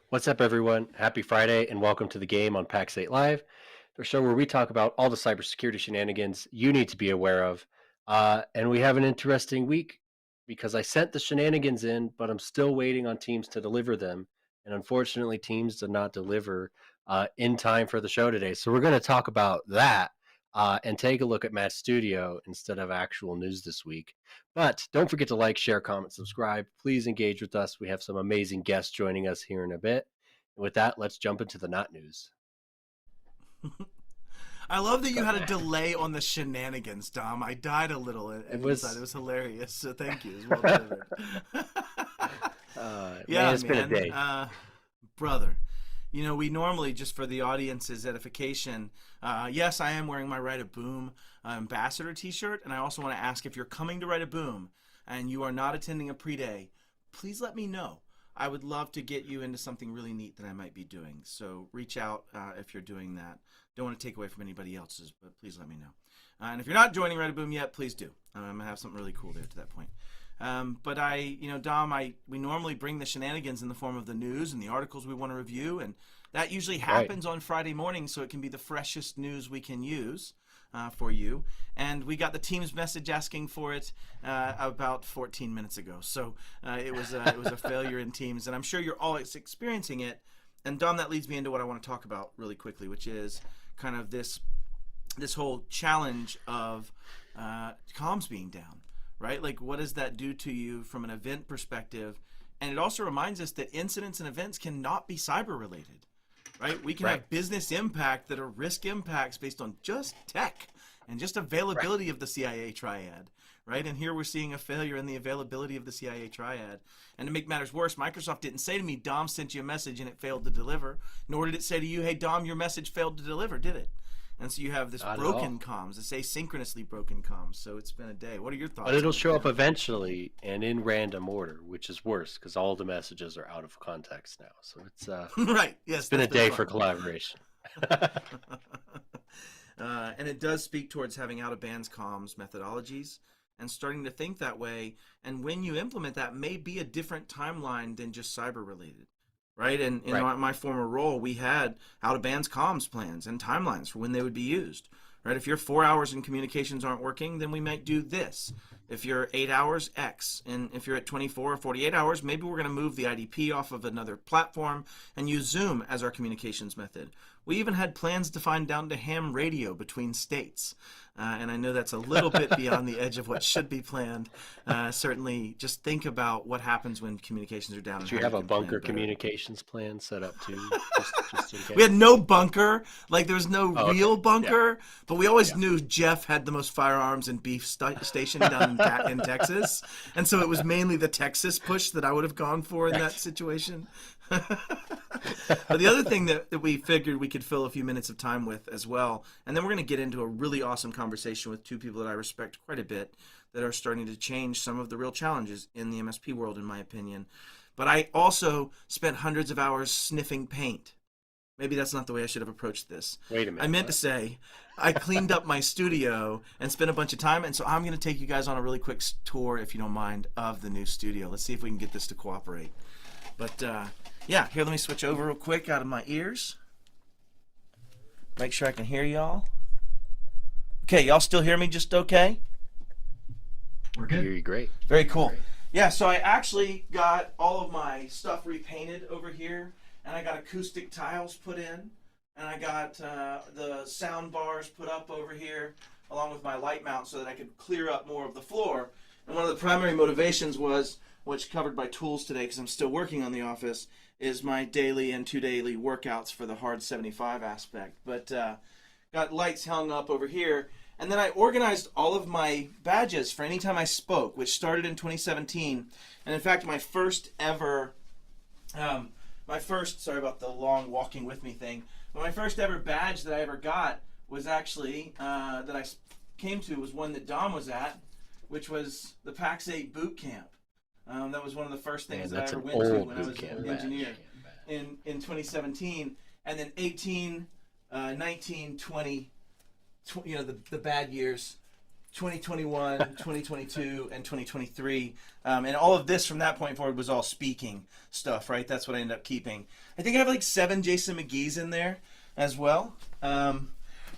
What's up, everyone? Happy Friday, and welcome to the game on PAX 8 Live, the show where we talk about all the cybersecurity shenanigans you need to be aware of. And we have an interesting week because I sent the shenanigans in, but I'm still waiting on teams to deliver them. And unfortunately, teams did not deliver in time for the show today. So we're going to talk about that and take a look at Matt's studio instead of actual news this week. But don't forget to like, share, comment, subscribe. Please engage with us. We have some amazing guests joining us here in a bit. And with that, let's jump into the not news. I love that you had a delay on the shenanigans, Dom. I died a little It inside. It was, was hilarious. So thank you. It was well delivered. man, Yeah, it's been a man. day. Brother. We normally, just for the audience's edification, yes, I am wearing my Write a Boom ambassador t-shirt. And I also want to ask, if you're coming to Write a Boom and you are not attending a pre-day, please let me know. I would love to get you into something really neat that I might be doing. So reach out if you're doing that. Don't want to take away from anybody else's, but please let me know. And if you're not joining Write a Boom yet, please do. I'm going to have something really cool there to that point. But Dom, we normally bring the shenanigans in the form of the news and the articles we want to review, and that usually happens on Friday morning, so it can be the freshest news we can use for you. And we got the team's message asking for it about 14 minutes ago, so it was a failure in Teams, and I'm sure you're all experiencing it. And Dom, that leads me into what I want to talk about really quickly, which is kind of this whole challenge of comms being down. Right? Like, what does that do to you from an event perspective? And it also reminds us that incidents and events cannot be cyber related, right? We can have business impact that are risk impacts based on just tech and just availability of the CIA triad, right? And here we're seeing a failure in the availability of the CIA triad. And to make matters worse, Microsoft didn't say to me, Dom sent you a message and it failed to deliver, nor did it say to you, hey, Dom, your message failed to deliver, did it? And so you have this broken comms, this asynchronously broken comms. So it's been a day. What are your thoughts? But it'll show up eventually and in random order, which is worse because all the messages are out of context now. So it's right. Yes, it's been a day for collaboration. And it does speak towards having out of bands comms methodologies and starting to think that way. And when you implement that, may be a different timeline than just cyber related. Right. And in my former role, we had out of bands comms plans and timelines for when they would be used. Right. If your 4 hours in communications aren't working, then we might do this. If you're 8 hours, X. And if you're at 24 or 48 hours, maybe we're going to move the IDP off of another platform and use Zoom as our communications method. We even had plans defined down to ham radio between states. And I know that's a little bit beyond the edge of what should be planned. Certainly, just think about what happens when communications are down. Do you have a bunker communications plan set up too? Just in case? We had no bunker. Like, there was no real bunker. Yeah. But we always knew Jeff had the most firearms and beef stationed down in Texas. And so it was mainly the Texas push that I would have gone for in that situation. But the other thing that we figured we could fill a few minutes of time with as well, and then we're going to get into a really awesome conversation with two people that I respect quite a bit that are starting to change some of the real challenges in the MSP world, in my opinion. But I also spent hundreds of hours sniffing paint. Maybe that's not the way I should have approached this. Wait a minute. I meant to say I cleaned up my studio and spent a bunch of time, and so I'm going to take you guys on a really quick tour, if you don't mind, of the new studio. Let's see if we can get this to cooperate. But yeah, here, let me switch over real quick out of my ears. Make sure I can hear y'all. Okay, y'all still hear me just okay? We're good. I hear you great. Very cool. Yeah, so I actually got all of my stuff repainted over here, and I got acoustic tiles put in, and I got the sound bars put up over here, along with my light mount so that I could clear up more of the floor. And one of the primary motivations was, which covered by tools today because I'm still working on the office, is my daily and 2 daily workouts for the hard 75 aspect. But got lights hung up over here. And then I organized all of my badges for any time I spoke, which started in 2017. And in fact, my first ever, sorry about the long walking with me thing, but my first ever badge that I ever got was actually, that I came to, was one that Dom was at, which was the PAX 8 boot camp. That was one of the first things that I ever went to when I was an engineer in 2017. And then 18, 19, 20, the bad years, 2021, 2022, and 2023. And all of this from that point forward was all speaking stuff, right? That's what I ended up keeping. I think I have like 7 Jason McGee's in there as well. And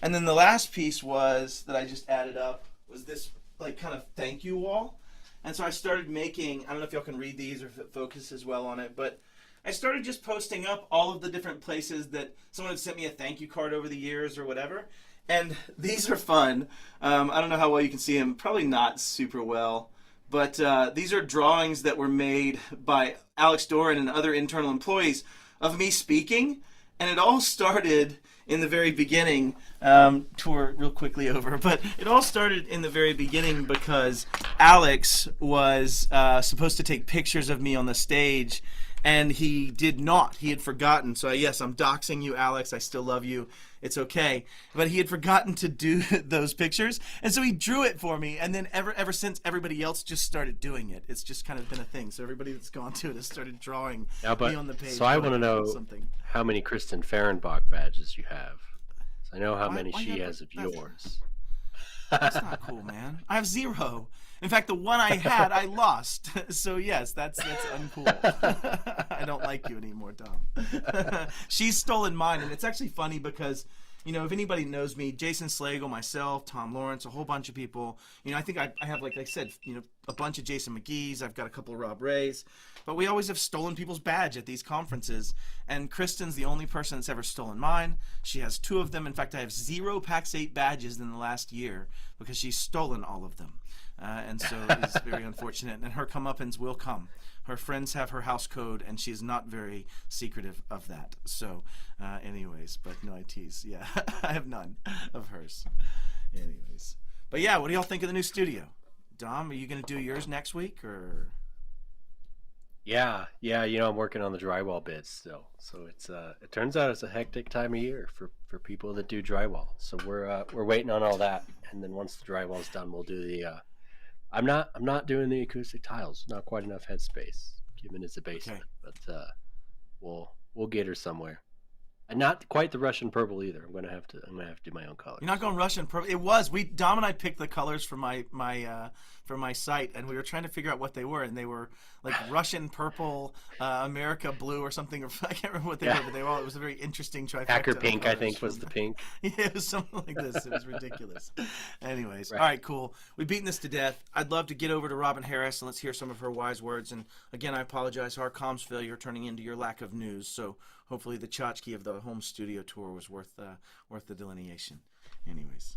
then the last piece was that I just added up was this like kind of thank you wall. And so I started making, I don't know if y'all can read these or if it focuses well on it, but I started just posting up all of the different places that someone had sent me a thank you card over the years or whatever. And these are fun. I don't know how well you can see them, probably not super well. But these are drawings that were made by Alex Doran and other internal employees of me speaking. And it all started in the very beginning, tour real quickly over, but it all started in the very beginning because Alex was supposed to take pictures of me on the stage, and he did not. He had forgotten. So yes, I'm doxing you, Alex. I still love you. It's okay. But he had forgotten to do those pictures, and so he drew it for me. And then ever since, everybody else just started doing it. It's just kind of been a thing. So everybody that's gone to it has started drawing me on the page. So I want to know how many Kristen Fehrenbach badges you have. So I know how many she has of yours. That's not cool, man. I have 0. In fact, the one I had, I lost. So yes, that's uncool. I don't like you anymore, Tom. She's stolen mine, and it's actually funny because, you know, if anybody knows me, Jason Slagle, myself, Tom Lawrence, a whole bunch of people, you know, I think I have, like I said, you know, a bunch of Jason McGee's. I've got a couple of Rob Rays. But we always have stolen people's badge at these conferences. And Kristen's the only person that's ever stolen mine. She has 2 of them. In fact, I have 0 PAX 8 badges in the last year because she's stolen all of them. And so it's very unfortunate. And her comeuppance will come. Her friends have her house code, and she's not very secretive of that. So anyways, but no, I tease. Yeah, I have none of hers. Anyways. But yeah, what do y'all think of the new studio? Dom, are you going to do yours next week, or? Yeah, you know, I'm working on the drywall bits still. So it's it turns out it's a hectic time of year for people that do drywall. So we're waiting on all that, and then once the drywall's done, we'll do the I'm not doing the acoustic tiles. Not quite enough headspace, given it's a basement. Okay. But we'll get her somewhere. And not quite the Russian purple either. I'm gonna have to do my own colors. You're not going Russian purple. It was Dom and I picked the colors for my site, and we were trying to figure out what they were, and they were like Russian purple, America blue, or something. I can't remember what they were, but it was a very interesting trifecta. Hacker pink, I think, was the pink. Yeah, it was something like this. It was ridiculous. Anyways, right. All right, cool. We've beaten this to death. I'd love to get over to Robin Harris and let's hear some of her wise words. And again, I apologize for our comms failure turning into your lack of news. So hopefully the tchotchke of the home studio tour was worth the delineation. Anyways.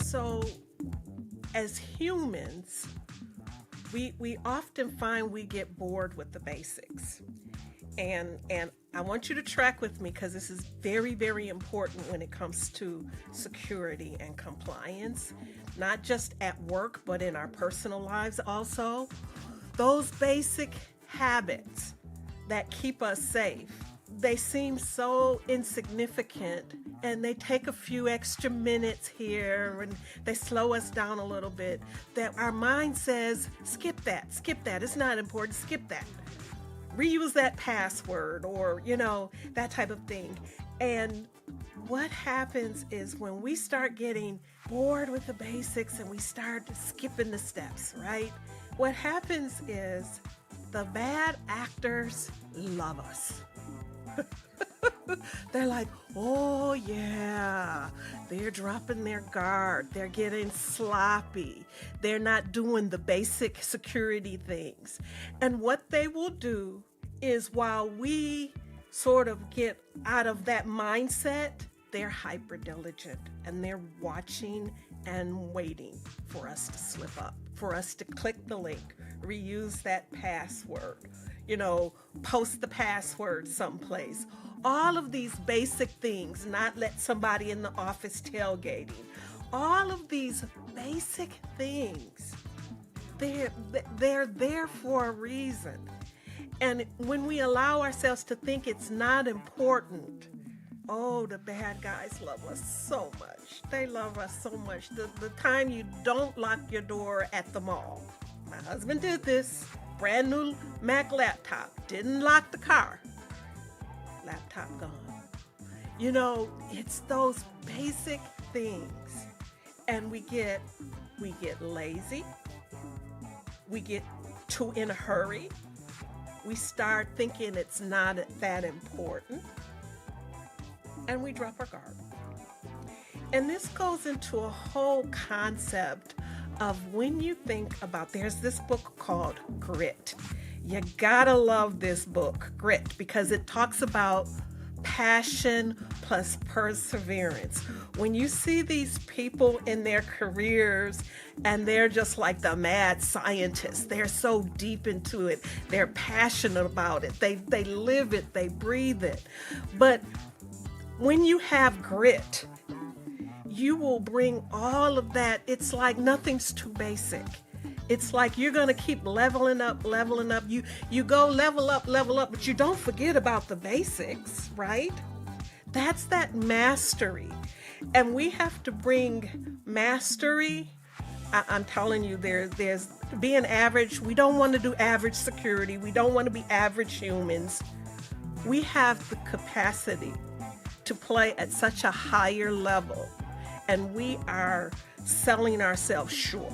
So, as humans, we often find we get bored with the basics. And I want you to track with me because this is very, very important when it comes to security and compliance, not just at work, but in our personal lives also. Those basic habits that keep us safe, they seem so insignificant, and they take a few extra minutes here and they slow us down a little bit, that our mind says, skip that, it's not important, skip that. Reuse that password, or, you know, that type of thing. And what happens is when we start getting bored with the basics and we start skipping the steps, right? What happens is the bad actors love us. They're like, oh yeah, they're dropping their guard, they're getting sloppy, they're not doing the basic security things. And what they will do is, while we sort of get out of that mindset, they're hyper diligent and they're watching and waiting for us to slip up, for us to click the link, reuse that password, you know, post the password someplace. All of these basic things, not let somebody in the office tailgating. All of these basic things, they're there for a reason. And when we allow ourselves to think it's not important, oh, the bad guys love us so much. They love us so much. The time you don't lock your door at the mall. My husband did this. brand new Mac laptop, didn't lock the car, laptop gone. You know, it's those basic things. And we get lazy, we get too in a hurry, we start thinking it's not that important, and we drop our guard. And this goes into a whole concept of when you think about, there's this book called Grit. You gotta love this book, Grit, because it talks about passion plus perseverance. When you see these people in their careers and they're just like the mad scientists, they're so deep into it, they're passionate about it, they live it, they breathe it. But when you have grit, you will bring all of that. It's like nothing's too basic. It's like you're going to keep leveling up. You go level up, but you don't forget about the basics, right? That's that mastery. And we have to bring mastery. I'm telling you, there's being average. We don't want to do average security. We don't want to be average humans. We have the capacity to play at such a higher level, and we are selling ourselves short.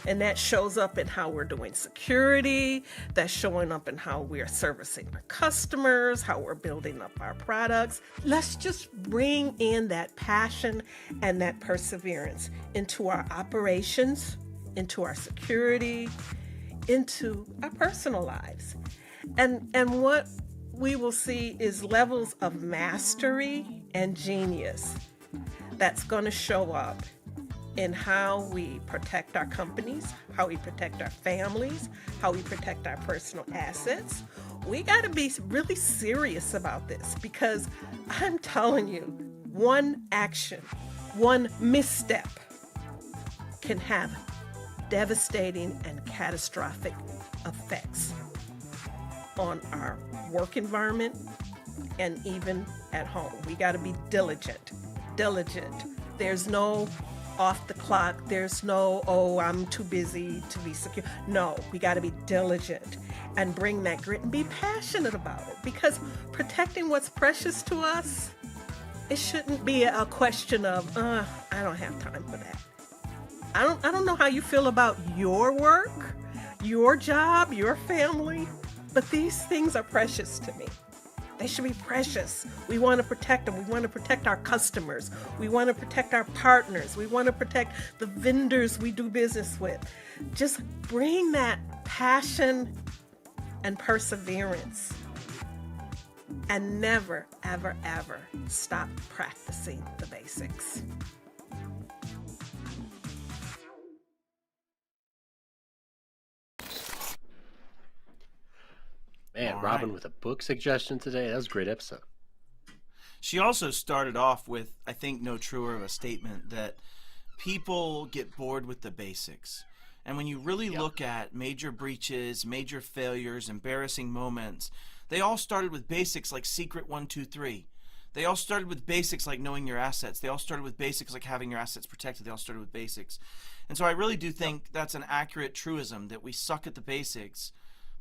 And that shows up in how we're doing security, that's showing up in how we're servicing our customers, how we're building up our products. Let's just bring in that passion and that perseverance into our operations, into our security, into our personal lives. And what we will see is levels of mastery and genius that's going to show up in how we protect our companies, how we protect our families, how we protect our personal assets. We got to be really serious about this, because I'm telling you, one action, one misstep can have devastating and catastrophic effects on our work environment and even at home. We got to be diligent. There's no off the clock. There's no, oh, I'm too busy to be secure. No, we got to be diligent and bring that grit and be passionate about it, because protecting what's precious to us, it shouldn't be a question of, I don't have time for that. I don't know how you feel about your work, your job, your family, but these things are precious to me. They should be precious. We want to protect them. We want to protect our customers. We want to protect our partners. We want to protect the vendors we do business with. Just bring that passion and perseverance, and never, ever, ever stop practicing the basics. Man, All Robin right. with a book suggestion today. That was a great episode. She also started off with, I think, no truer of a statement that people get bored with the basics. And when you really look at major breaches, major failures, embarrassing moments, they all started with basics like secret 1, 2, 3. They all started with basics like knowing your assets. They all started with basics like having your assets protected. They all started with basics. And so I really do think that's an accurate truism, that we suck at the basics.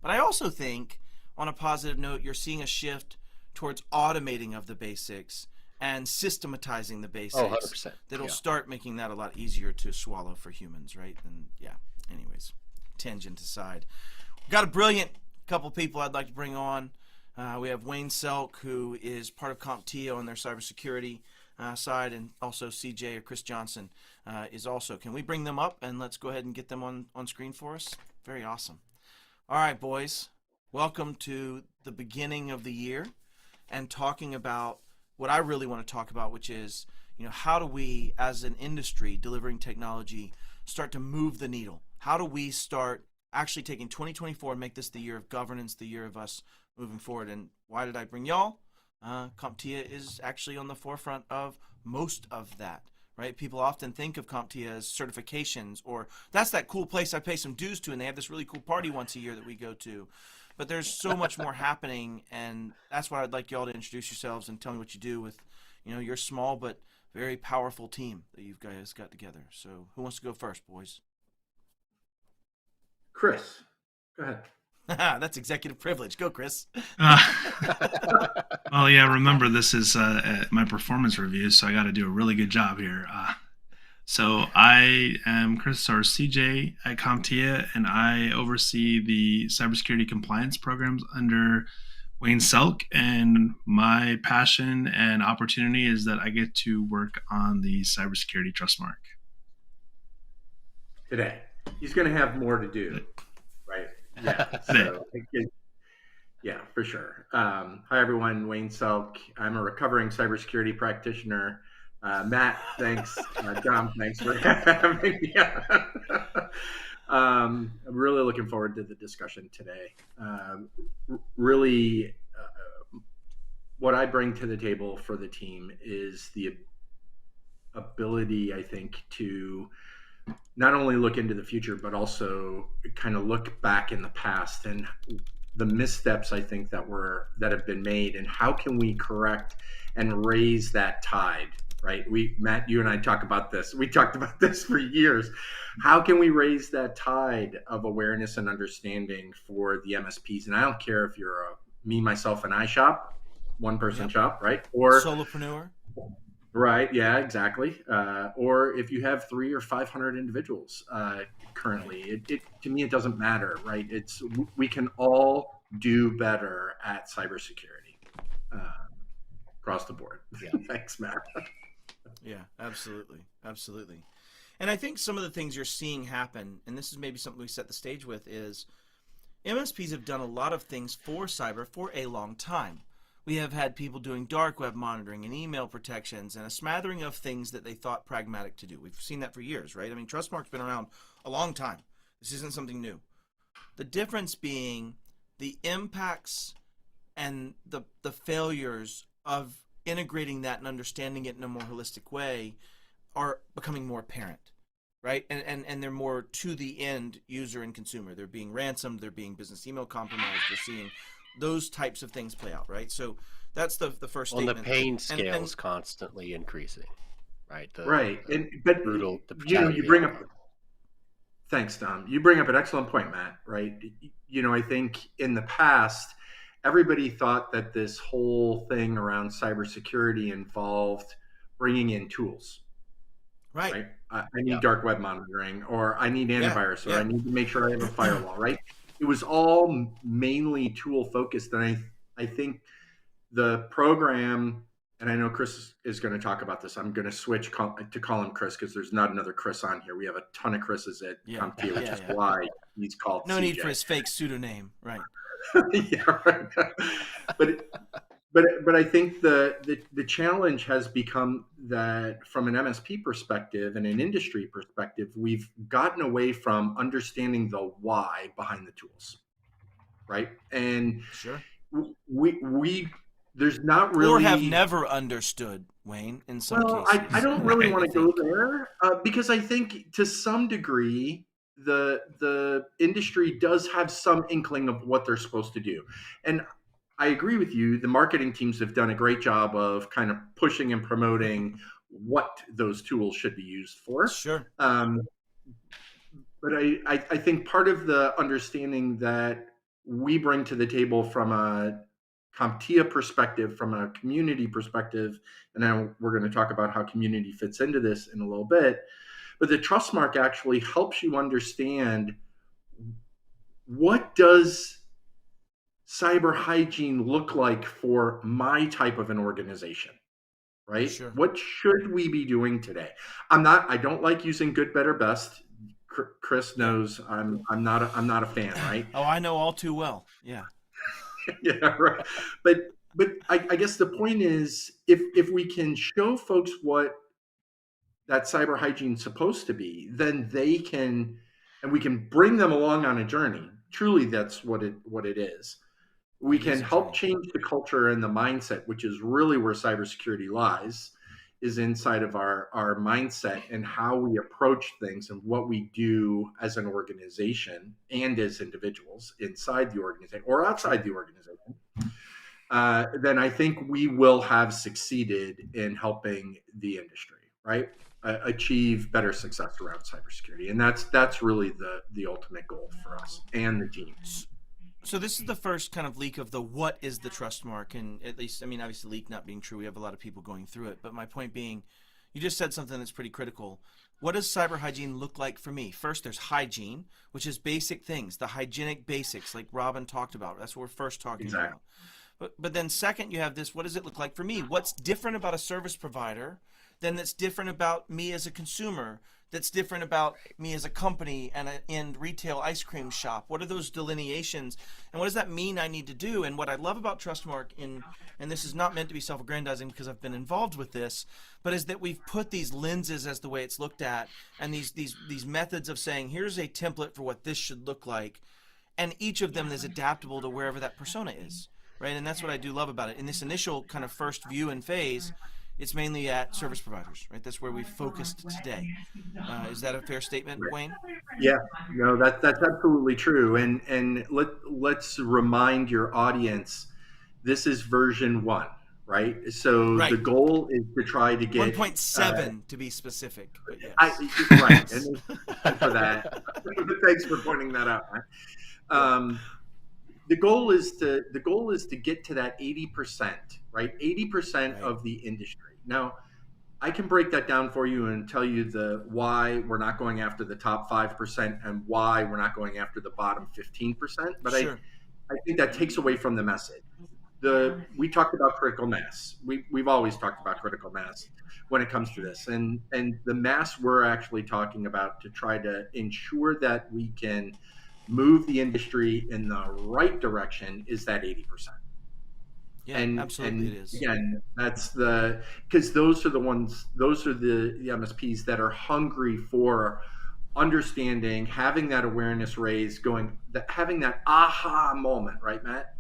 But I also think, on a positive note, you're seeing a shift towards automating of the basics and systematizing the basics. Oh, 100%. That'll start making that a lot easier to swallow for humans, right? And yeah, anyways, tangent aside. We've got a brilliant couple people I'd like to bring on. We have Wayne Selk, who is part of CompTIA on their cybersecurity side, and also CJ or Chris Johnson is also. Can we bring them up and let's go ahead and get them on screen for us? Very awesome. All right, boys. Welcome to the beginning of the year and talking about what I really want to talk about, which is, how do we, as an industry delivering technology, start to move the needle? How do we start actually taking 2024 and make this the year of governance, the year of us moving forward? And why did I bring y'all? CompTIA is actually on the forefront of most of that. Right? People often think of CompTIA as certifications, or that's that cool place I pay some dues to and they have this really cool party once a year that we go to. But there's so much more happening, and that's why I'd like y'all to introduce yourselves and tell me what you do with, your small but very powerful team that you guys got together. So who wants to go first, boys? Chris, go ahead. That's executive privilege. Go, Chris. Uh, well, yeah, remember this is my performance review, so I got to do a really good job here. So I am Chris or CJ at CompTIA, and I oversee the cybersecurity compliance programs under Wayne Selk. And my passion and opportunity is that I get to work on the Cybersecurity Trustmark. Today, he's going to have more to do, right? Yeah. So, yeah, for sure. Hi, everyone. Wayne Selk. I'm a recovering cybersecurity practitioner. Matt, thanks. Dom, thanks for having me. I'm really looking forward to the discussion today. Really, what I bring to the table for the team is the ability, I think, to not only look into the future, but also kind of look back in the past and the missteps, I think, that have been made, and how can we correct and raise that tide, right? Matt, you and I talk about this. We talked about this for years. How can we raise that tide of awareness and understanding for the MSPs? And I don't care if you're a me, myself, and I shop, one person shop, right? Or solopreneur. Right. Yeah, exactly. Or if you have 300 or 500 individuals currently, it to me, it doesn't matter, right? We can all do better at cybersecurity across the board. Yeah. Thanks, Matt. Yeah, absolutely. Absolutely. And I think some of the things you're seeing happen, and this is maybe something we set the stage with, is MSPs have done a lot of things for cyber for a long time. We have had people doing dark web monitoring and email protections and a smattering of things that they thought pragmatic to do. We've seen that for years, right? I mean, Trustmark's been around a long time. This isn't something new. The difference being the impacts and the failures of integrating that and understanding it in a more holistic way are becoming more apparent, right? And they're more to the end user and consumer. They're being ransomed. They're being business email compromised. We're seeing those types of things play out, right? So that's the first statement. Well, the pain scale is constantly increasing, right? But brutal, you bring up. Thanks, Dom. You bring up an excellent point, Matt. Right? I think in the past, everybody thought that this whole thing around cybersecurity involved bringing in tools. Right? I need dark web monitoring, or I need antivirus, or I need to make sure I have a firewall. Right? It was all mainly tool focused, and I think the program, and I know Chris is going to talk about this. I'm going to switch to call him Chris because there's not another Chris on here. We have a ton of Chris's at CompTIA, which is why he's called. No CJ. need for his fake pseudonym, right? Yeah, right. But I think the challenge has become that from an MSP perspective and an industry perspective, we've gotten away from understanding the why behind the tools, right? And we there's not really, or have never understood, Wayne, in some cases. I don't really want to go there because I think to some degree the industry does have some inkling of what they're supposed to do, and I agree with you. The marketing teams have done a great job of kind of pushing and promoting what those tools should be used for. Sure. But I think part of the understanding that we bring to the table from a CompTIA perspective, from a community perspective, and now we're going to talk about how community fits into this in a little bit, but the Trustmark actually helps you understand what does cyber hygiene look like for my type of an organization, right? Sure. What should we be doing today? I don't like using good, better, best. Chris knows I'm not a fan, right? Oh, I know all too well. Yeah. Yeah, right. But I guess the point is, if we can show folks what that cyber hygiene is supposed to be, then they can, and we can bring them along on a journey. Truly, that's what it is. We can help change the culture and the mindset, which is really where cybersecurity lies, is inside of our mindset and how we approach things and what we do as an organization and as individuals inside the organization or outside the organization. Then I think we will have succeeded in helping the industry, right? Achieve better success around cybersecurity. And that's really the ultimate goal for us and the team. So this is the first kind of leak of the what is the trust mark, and at least, I mean, obviously leak not being true, we have a lot of people going through it, but my point being, you just said something that's pretty critical. What does cyber hygiene look like for me? First, there's hygiene, which is basic things, the hygienic basics, like Robin talked about. That's what we're first talking Exactly. about. But then second, you have this, what does it look like for me? What's different about a service provider than that's different about me as a consumer? That's different about me as a company and in retail ice cream shop? What are those delineations, and what does that mean I need to do? And what I love about Trustmark, and this is not meant to be self-aggrandizing because I've been involved with this, but is that we've put these lenses as the way it's looked at, and these methods of saying here's a template for what this should look like, and each of them is adaptable to wherever that persona is, right? And that's what I do love about it. In this initial kind of first view and phase, it's mainly at service providers, right? That's where we focused today. Is that a fair statement, Wayne? Yeah, no, that's absolutely true. And let's remind your audience, this is version 1, right? So the Right. goal is to try to get 1.7 to be specific, but yes. right, and for that. Thanks for pointing that out. The goal is to get to that 80%, right? 80% Right. of the industry. Now, I can break that down for you and tell you the why we're not going after the top 5% and why we're not going after the bottom 15%. But Sure. I think that takes away from the message. We talked about critical mass. We've always talked about critical mass when it comes to this, and the mass we're actually talking about to try to ensure that we can move the industry in the right direction is that 80%. Yeah, and absolutely and it is. again, that's because those are the MSPs that are hungry for understanding, having that awareness raised, having that aha moment, right, Matt?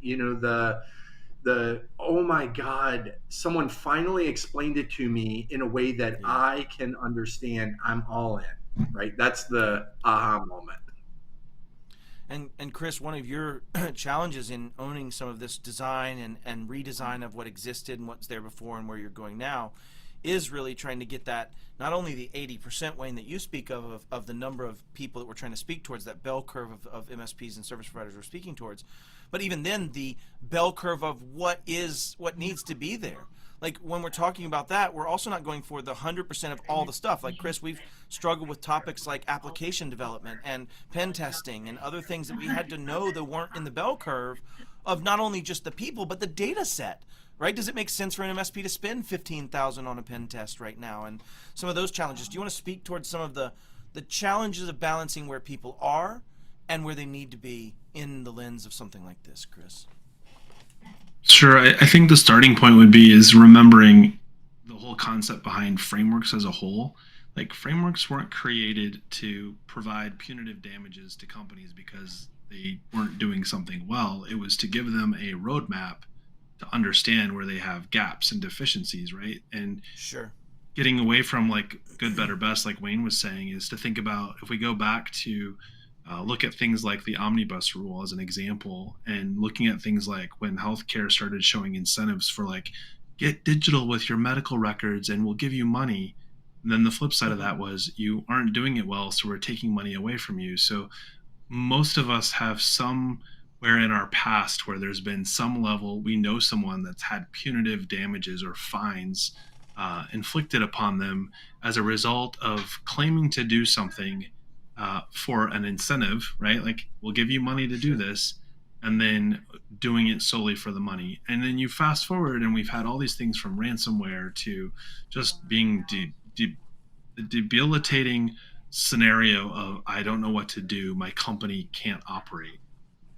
The oh my God, someone finally explained it to me in a way that Yeah. I can understand. I'm all in, right? That's the aha moment. And Chris, one of your challenges in owning some of this design and redesign of what existed and what's there before and where you're going now is really trying to get that, not only the 80%, Wayne, that you speak of the number of people that we're trying to speak towards, that bell curve of MSPs and service providers we're speaking towards, but even then the bell curve of what needs to be there. Like when we're talking about that, we're also not going for the 100% of all the stuff. Like Chris, we've struggled with topics like application development and pen testing and other things that we had to know that weren't in the bell curve of not only just the people, but the data set. Right? Does it make sense for an MSP to spend $15,000 on a pen test right now? And some of those challenges. Do you want to speak towards some of the challenges of balancing where people are and where they need to be in the lens of something like this, Chris? Sure. I think the starting point would be is remembering the whole concept behind frameworks as a whole. Like frameworks weren't created to provide punitive damages to companies because they weren't doing something well. It was to give them a roadmap to understand where they have gaps and deficiencies, right? And Sure. getting away from like good, better, best, like Wayne was saying, is to think about, if we go back to look at things like the omnibus rule as an example, and looking at things like when healthcare started showing incentives for like, get digital with your medical records and we'll give you money. And then the flip side of that was you aren't doing it well, so we're taking money away from you. So most of us have somewhere in our past where there's been some level, we know someone that's had punitive damages or fines inflicted upon them as a result of claiming to do something for an incentive, right? Like, we'll give you money to do this, and then doing it solely for the money. And then you fast forward, and we've had all these things from ransomware to just being debilitating scenario of, I don't know what to do, my company can't operate.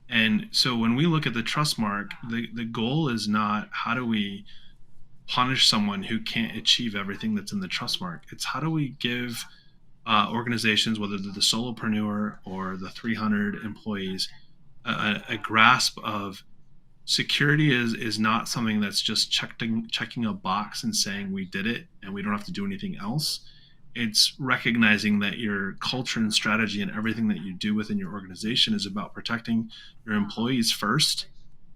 And so when we look at the trust mark, the goal is not how do we punish someone who can't achieve everything that's in the trust mark. It's how do we give organizations, whether they're the solopreneur or the 300 employees, a grasp of security is not something that's just checking a box and saying we did it and we don't have to do anything else. It's recognizing that your culture and strategy and everything that you do within your organization is about protecting your employees first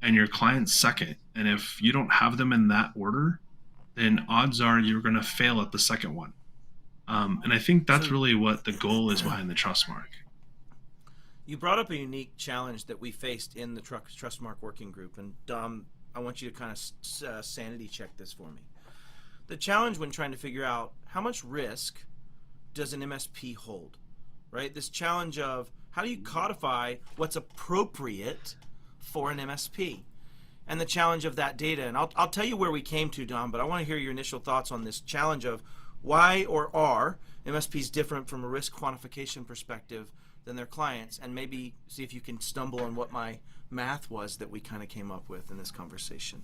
and your clients second. And if you don't have them in that order, then odds are you're going to fail at the second one. And I think that's really what the goal is behind the trust mark. You brought up a unique challenge that we faced in the Trustmark working group, and Dom, I want you to kind of sanity check this for me. The challenge when trying to figure out how much risk does an MSP hold, right? This challenge of how do you codify what's appropriate for an MSP, and the challenge of that data. And I'll tell you where we came to, Dom, but I want to hear your initial thoughts on this challenge of why or are MSPs different from a risk quantification perspective than their clients, and maybe see if you can stumble on what my math was that we kind of came up with in this conversation.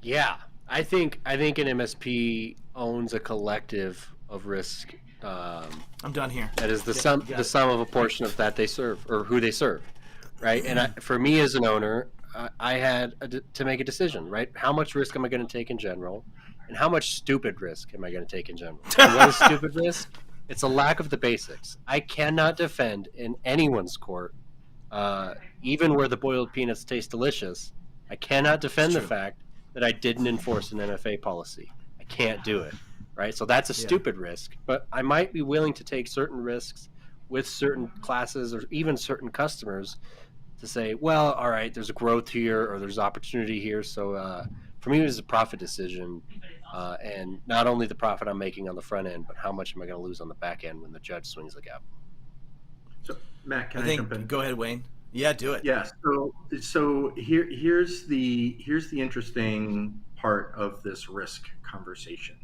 Yeah, I think an MSP owns a collective of risk. I'm done here. That is the sum of a portion of that they serve or who they serve, right? And for me as an owner, I had to make a decision, right? How much risk am I going to take in general, and how much stupid risk am I going to take in general? And what is stupid risk? It's a lack of the basics. I cannot defend in anyone's court, even where the boiled peanuts taste delicious. I cannot defend the fact that I didn't enforce an MFA policy. I can't do it, right? So that's a stupid risk, but I might be willing to take certain risks with certain classes or even certain customers to say, well, all right, there's a growth here or there's opportunity here. So for me, it was a profit decision. And not only the profit I'm making on the front end, but how much am I going to lose on the back end when the judge swings the gavel? So, Matt, can I jump in? Go ahead, Wayne. Yeah, do it. Yeah. So here's the interesting part of this risk conversation.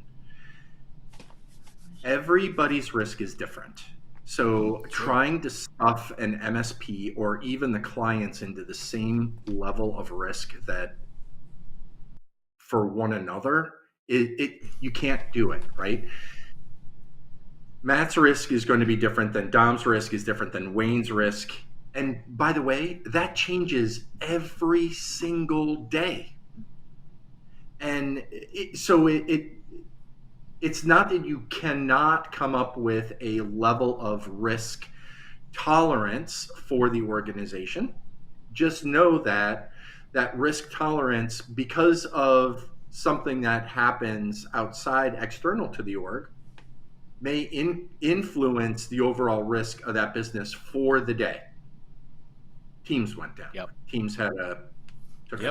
Everybody's risk is different. So trying to stuff an MSP or even the clients into the same level of risk that for one another, you can't do it, right? Matt's risk is going to be different than Dom's risk is different than Wayne's risk. And by the way, that changes every single day. And it's not that you cannot come up with a level of risk tolerance for the organization. Just know that risk tolerance, because of something that happens outside, external to the org, may influence the overall risk of that business for the day. Teams went down. Yep. Teams took a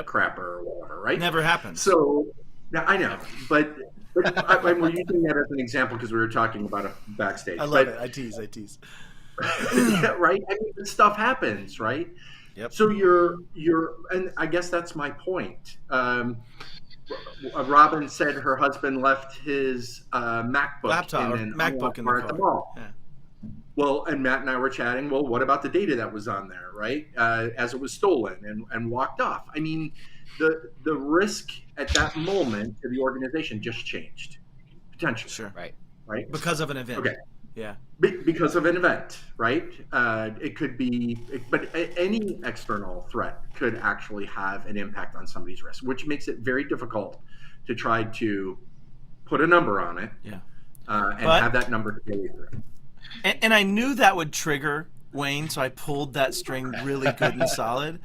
crapper or whatever, right? Never happens. So now I know, but we're using that as an example because we were talking about it backstage. I love it. I tease. Right? I mean, this stuff happens, right? Yep. So and I guess that's my point. Robin said her husband left his MacBook in the mall. Yeah. Well, and Matt and I were chatting. Well, what about the data that was on there, right? As it was stolen and walked off. I mean, the risk at that moment to the organization just changed, potentially. Sure. Right. Because of an event. Okay. Yeah. Because of an event, right? It could be, but any external threat could actually have an impact on somebody's risk, which makes it very difficult to try to put a number on it. Yeah. And have that number carry through. And I knew that would trigger Wayne, so I pulled that string really good and solid.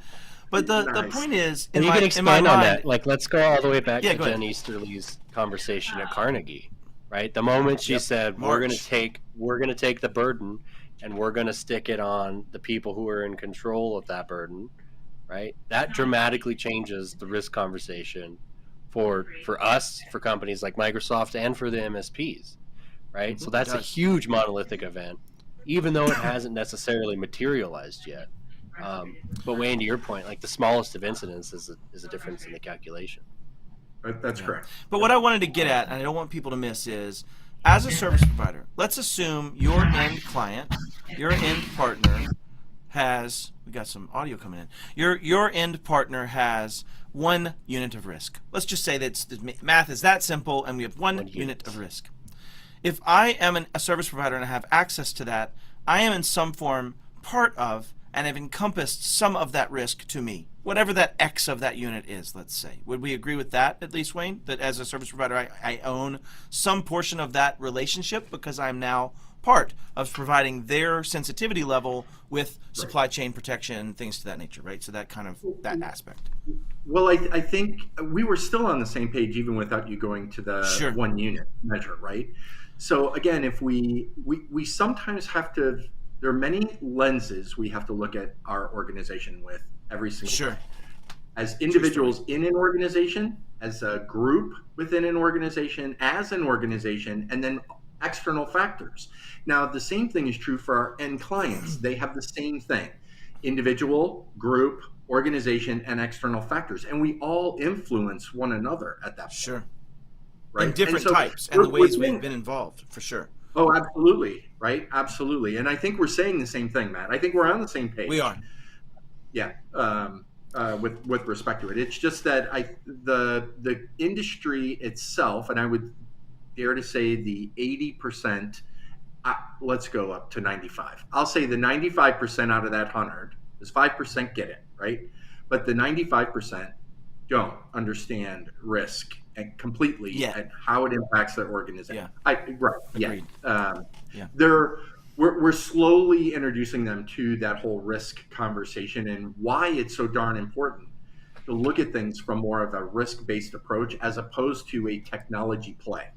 But the point is, you can expand on that. Like, let's go all the way back to Jen Easterly's conversation at Carnegie, right? The moment she said, we're going to take the burden and we're going to stick it on the people who are in control of that burden, right? That dramatically changes the risk conversation for us, for companies like Microsoft, and for the MSPs, right? So that's a huge monolithic event, even though it hasn't necessarily materialized yet. But Wayne, to your point, like the smallest of incidents is a difference in the calculation. That's correct. But what I wanted to get at, and I don't want people to miss, is as a service provider, let's assume your end client, your end partner has, we got some audio coming in, your end partner has 1 unit of risk. Let's just say that math is that simple and we have one unit of risk. If I am a service provider and I have access to that, I am in some form part of and have encompassed some of that risk to me, whatever that X of that unit is, let's say. Would we agree with that, at least, Wayne? That as a service provider, I own some portion of that relationship because I'm now part of providing their sensitivity level with supply chain protection, things to that nature, right? So that kind of, that aspect. Well, I think we were still on the same page even without you going to the 1 unit measure, right? So again, if we sometimes have to there are many lenses we have to look at our organization with every single Sure. day. As individuals in an organization, as a group within an organization, as an organization, and then external factors. Now, the same thing is true for our end clients. They have the same thing: individual, group, organization, and external factors. And we all influence one another at that point. Sure. Right? In different types and the ways we've been involved, for sure. Oh, absolutely. Right? Absolutely. And I think we're saying the same thing, Matt. I think we're on the same page. We are. Yeah. With respect to it. It's just that the industry itself, and I would dare to say the 80%, let's go up to 95. I'll say the 95% out of that 100 is 5% get it, right? But the 95% don't understand risk and completely and how it impacts their organization. Agreed. We're slowly introducing them to that whole risk conversation and why it's so darn important to look at things from more of a risk-based approach as opposed to a technology play.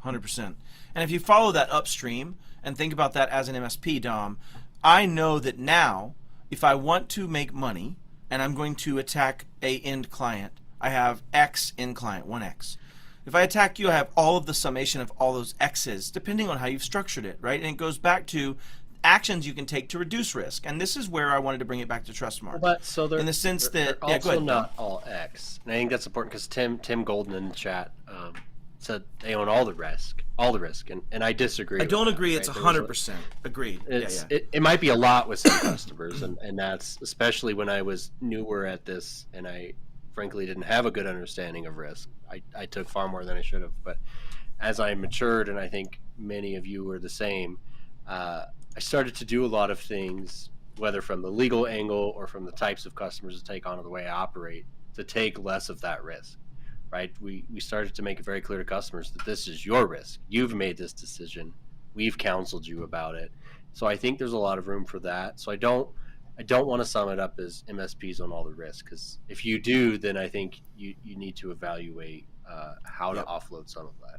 100%. And if you follow that upstream and think about that as an MSP, Dom, I know that now if I want to make money and I'm going to attack a end client, I have X end client, 1X. If I attack you, I have all of the summation of all those X's, depending on how you've structured it, right? And it goes back to actions you can take to reduce risk. And this is where I wanted to bring it back to Trustmark. But so in the sense that they're also go ahead, not all X. And I think that's important because Tim Golden in the chat said they own all the risk, and I disagree. I don't with agree. That, it's right? 100% agreed. It might be a lot with some customers, and that's especially when I was newer at this, and I frankly didn't have a good understanding of risk. I took far more than I should have, but as I matured, and I think many of you were the same, I started to do a lot of things, whether from the legal angle or from the types of customers to take on or the way I operate, to take less of that risk. Right? We started to make it very clear to customers that this is your risk. You've made this decision. We've counseled you about it. So I think there's a lot of room for that. So I don't want to sum it up as MSPs on all the risk, because if you do, then I think you need to evaluate how to offload some of that.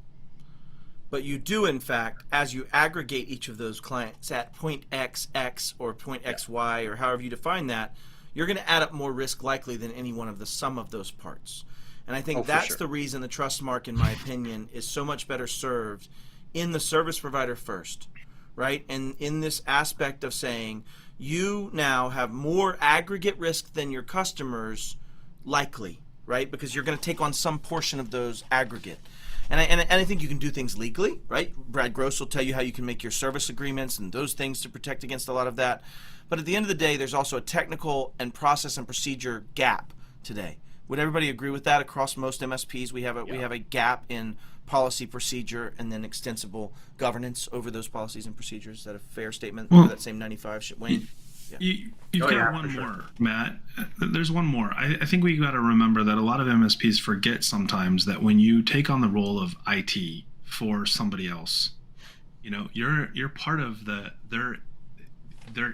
But you do, in fact, as you aggregate each of those clients at point XX or point XY or however you define that, you're going to add up more risk likely than any one of the sum of those parts. And I think that's the reason the Trustmark, in my opinion, is so much better served in the service provider first, right? And in this aspect of saying you now have more aggregate risk than your customers likely, right? Because you're going to take on some portion of those aggregate. And I think you can do things legally, right? Brad Gross will tell you how you can make your service agreements and those things to protect against a lot of that. But at the end of the day, there's also a technical and process and procedure gap today. Would everybody agree with that? Across most MSPs, we have a gap in policy, procedure, and then extensible governance over those policies and procedures. Is that a fair statement? Well, that same 95, Wayne? You've got one more, Matt. There's one more. I think we got to remember that a lot of MSPs forget sometimes that when you take on the role of IT for somebody else, you're part of their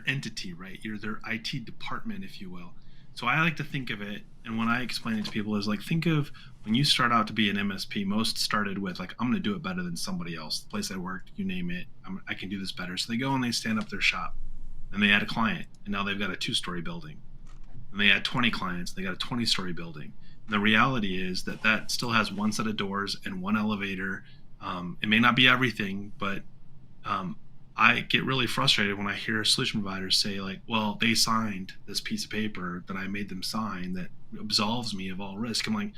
entity, right? You're their IT department, if you will. So I like to think of it, and when I explain it to people, is like, think of when you start out to be an MSP, most started with like, I'm going to do it better than somebody else. The place I worked, you name it, I can do this better. So they go and they stand up their shop, and they add a client, and now they've got a 2-story building. And they add 20 clients, they got a 20-story building. And the reality is that still has one set of doors and one elevator. It may not be everything, but I get really frustrated when I hear solution providers say like, well, they signed this piece of paper that I made them sign that absolves me of all risk. I'm like,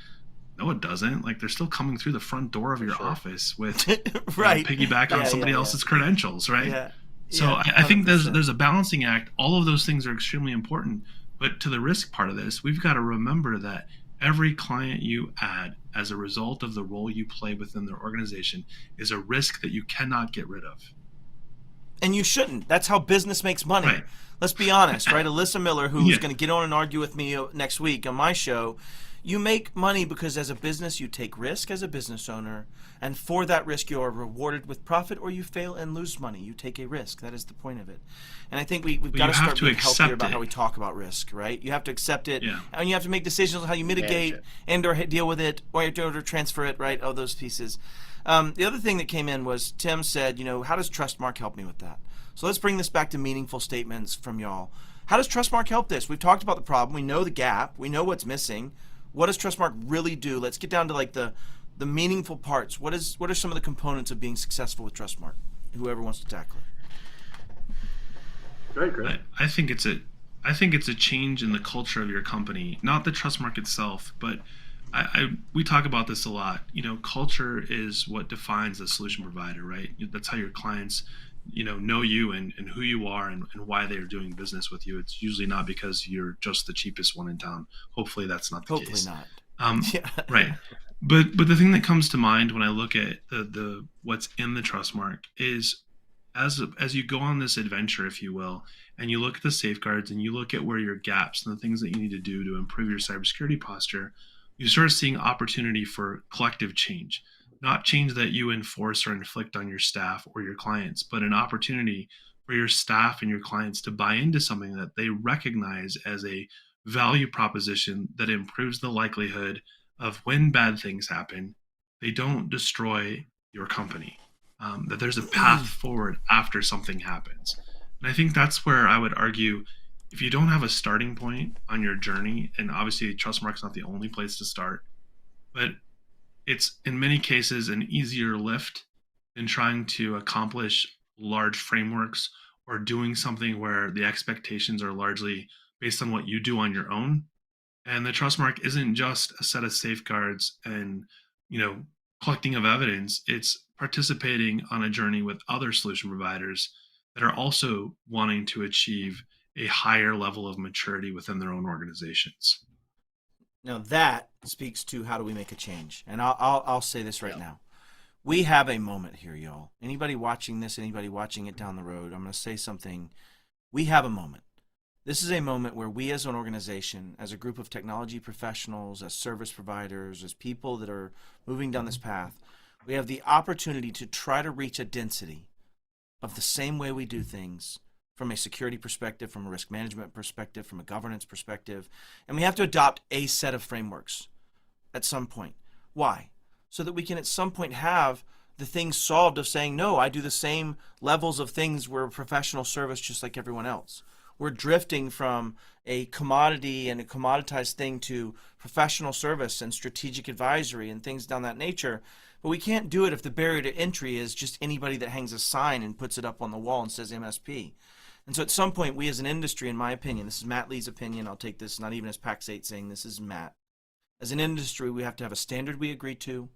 no, it doesn't. Like, they're still coming through the front door of your office with piggyback on somebody else's credentials, right? Yeah. So I think there's a balancing act. All of those things are extremely important. But to the risk part of this, we've got to remember that every client you add as a result of the role you play within their organization is a risk that you cannot get rid of. And you shouldn't. That's how business makes money. Right. Let's be honest, right? Alyssa Miller, who's going to get on and argue with me next week on my show, you make money because as a business, you take risk as a business owner, and for that risk, you are rewarded with profit, or you fail and lose money. You take a risk. That is the point of it. And I think we've got to start being healthier about how we talk about risk, right? You have to accept it, and you have to make decisions on how you mitigate and or deal with it, or transfer it, right? All those pieces. The other thing that came in was Tim said, how does Trustmark help me with that? So let's bring this back to meaningful statements from y'all. How does Trustmark help this? We've talked about the problem. We know the gap. We know what's missing. What does Trustmark really do? Let's get down to like the meaningful parts. What are some of the components of being successful with Trustmark? Whoever wants to tackle it. Great, great. I think it's a change in the culture of your company, not the Trustmark itself, but we talk about this a lot. Culture is what defines a solution provider, right? That's how your clients, know you and who you are and why they are doing business with you. It's usually not because you're just the cheapest one in town. Hopefully that's not the case. Hopefully not. Yeah. Right. But the thing that comes to mind when I look at the what's in the Trustmark is as you go on this adventure, if you will, and you look at the safeguards and you look at where your gaps and the things that you need to do to improve your cybersecurity posture, you start seeing opportunity for collective change, not change that you enforce or inflict on your staff or your clients, but an opportunity for your staff and your clients to buy into something that they recognize as a value proposition that improves the likelihood of when bad things happen, they don't destroy your company, that there's a path forward after something happens. And I think that's where I would argue, if you don't have a starting point on your journey, and obviously Trustmark's not the only place to start, but it's in many cases an easier lift than trying to accomplish large frameworks or doing something where the expectations are largely based on what you do on your own. And the Trustmark isn't just a set of safeguards and, collecting of evidence. It's participating on a journey with other solution providers that are also wanting to achieve a higher level of maturity within their own organizations. Now that speaks to how do we make a change? And I'll say this right now. We have a moment here, y'all. Anybody watching this, anybody watching it down the road, I'm going to say something. We have a moment. This is a moment where we as an organization, as a group of technology professionals, as service providers, as people that are moving down this path, we have the opportunity to try to reach a density of the same way we do things from a security perspective, from a risk management perspective, from a governance perspective. And we have to adopt a set of frameworks at some point. Why? So that we can at some point have the things solved of saying, no, I do the same levels of things. We're a professional service just like everyone else. We're drifting from a commodity and a commoditized thing to professional service and strategic advisory and things down that nature. But we can't do it if the barrier to entry is just anybody that hangs a sign and puts it up on the wall and says MSP. And so at some point, we as an industry, in my opinion, this is Matt Lee's opinion, I'll take this not even as Pax8 saying this is Matt. As an industry, we have to have a standard we agree to.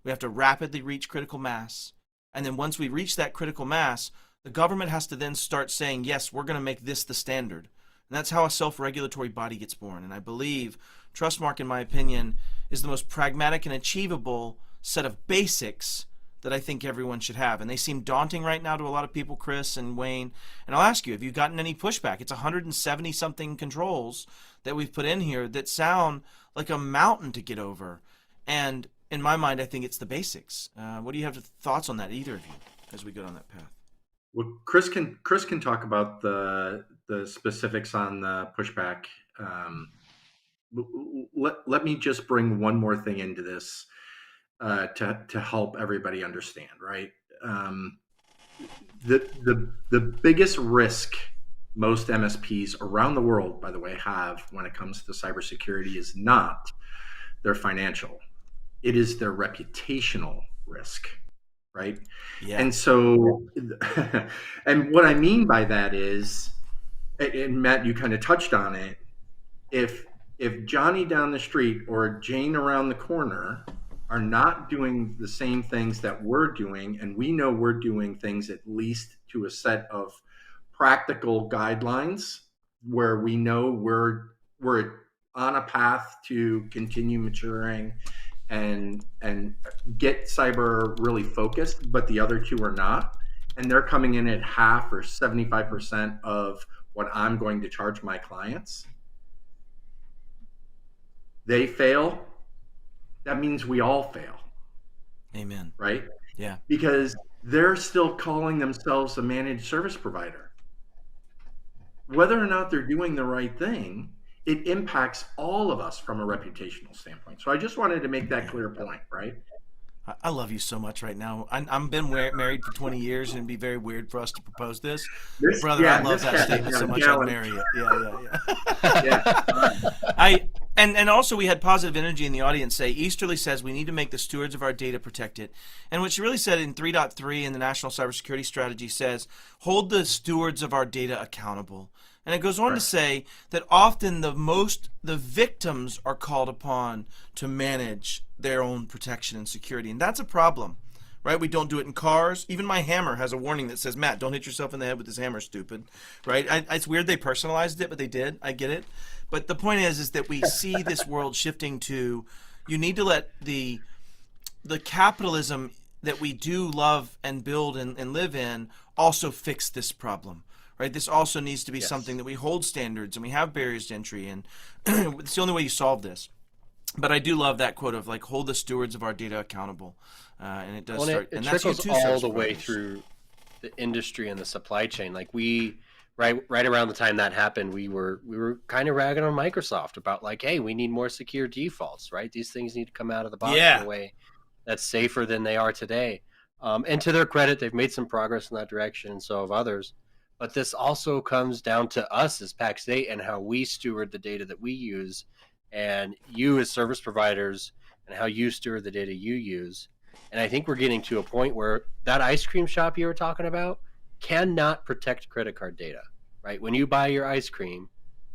We have to rapidly reach critical mass. And then once we reach that critical mass, the government has to then start saying, yes, we're going to make this the standard. And that's how a self-regulatory body gets born. And I believe Trustmark, in my opinion, is the most pragmatic and achievable set of basics that I think everyone should have. And they seem daunting right now to a lot of people, Chris and Wayne. And I'll ask you, have you gotten any pushback? It's 170-something controls that we've put in here that sound like a mountain to get over. And in my mind, I think it's the basics. What do you have thoughts on that, either of you, as we go down that path? Well, Chris can talk about the specifics on the pushback. Let me just bring one more thing into this to help everybody understand. Right, the biggest risk most MSPs around the world, by the way, have when it comes to cybersecurity is not their financial; it is their reputational risk. Right. Yeah. And so, and what I mean by that is, and Matt, you kind of touched on it. If Johnny down the street or Jane around the corner are not doing the same things that we're doing, and we know we're doing things at least to a set of practical guidelines where we know we're on a path to continue maturing and get cyber really focused, but the other two are not, and they're coming in at half or 75% of what I'm going to charge my clients, they fail, that means we all fail. Amen. Right? Yeah. Because they're still calling themselves a managed service provider. Whether or not they're doing the right thing, it impacts all of us from a reputational standpoint. So I just wanted to make that clear point, right? I love you so much right now. I'm been married for 20 years, and it'd be very weird for us to propose this. But brother, I love that statement so much. I'd marry it. Yeah. And also we had positive energy in the audience say, Easterly says we need to make the stewards of our data protect it. And what she really said in 3.3 in the National Cybersecurity Strategy says, hold the stewards of our data accountable. And it goes on to say that often the victims are called upon to manage their own protection and security. And that's a problem, right? We don't do it in cars. Even my hammer has a warning that says, Matt, don't hit yourself in the head with this hammer, stupid, right? It's weird they personalized it, but they did. I get it. But the point is that we see this world shifting to, you need to let the capitalism that we do love and build and live in also fix this problem. Right. This also needs to be something that we hold standards and we have barriers to entry, and it's the only way you solve this. But I do love that quote of like, hold the stewards of our data accountable, and it does start. It trickles all the way through the industry and the supply chain. Like right around the time that happened, we were kind of ragging on Microsoft about like, hey, we need more secure defaults. Right, these things need to come out of the box in a way that's safer than they are today. And to their credit, they've made some progress in that direction, and so have others. But this also comes down to us as Pax8 and how we steward the data that we use, and you as service providers and how you steward the data you use. And I think we're getting to a point where that ice cream shop you were talking about cannot protect credit card data, right? When you buy your ice cream,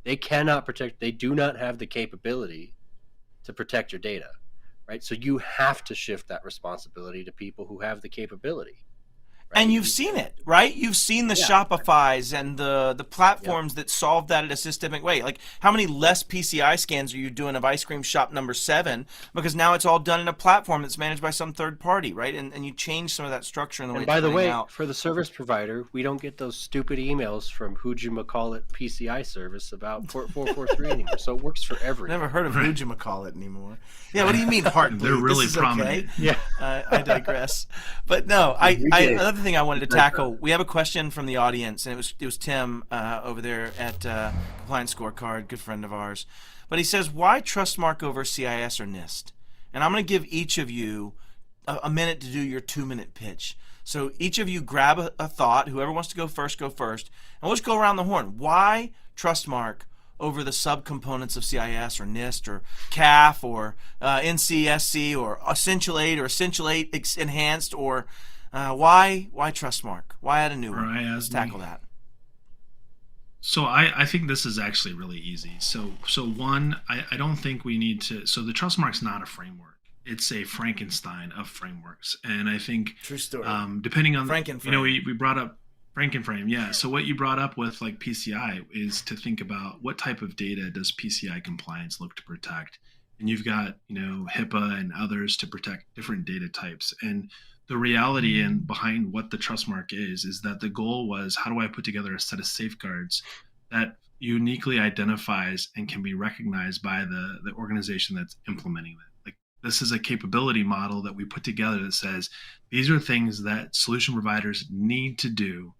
they cannot protect, they do not have the capability to protect your data, right? So you have to shift that responsibility to people who have the capability. Right. And you've seen it, right? You've seen the Shopifys and the platforms that solve that in a systemic way. Like, how many less PCI scans are you doing of ice cream shop number 7? Because now it's all done in a platform that's managed by some third party, right? And you change some of that structure in the way. And by the way, for the service provider, we don't get those stupid emails from who'd-you-macall-it PCI service about port 443 anymore. So it works for everyone. Never heard of who'd-you-macall-it anymore. Yeah, what do you mean heartbleed? They're really prominent. Okay. Yeah, I digress. But no, another thing I wanted to tackle. We have a question from the audience, and it was Tim over there at Compliance Scorecard, good friend of ours. But he says, why Trustmark over CIS or NIST? And I'm going to give each of you a minute to do your 2-minute pitch. So each of you grab a thought. Whoever wants to go first, and we'll just go around the horn. Why Trustmark over the subcomponents of CIS or NIST or CAF or NCSC or Essential 8 or Essential 8 Enhanced, or why Trustmark? Why add a new one? Let's tackle that. So I think this is actually really easy. So one, I don't think we need to. So the Trustmark's not a framework; it's a Frankenstein of frameworks. And I think true story. Depending on Frankenframe. We brought up Frankenframe, yeah. So what you brought up with like PCI is to think about what type of data does PCI compliance look to protect, and you've got HIPAA and others to protect different data types. And the reality and behind what the Trustmark is that the goal was, how do I put together a set of safeguards that uniquely identifies and can be recognized by the organization that's implementing it. Like, this is a capability model that we put together that says these are things that solution providers need to do,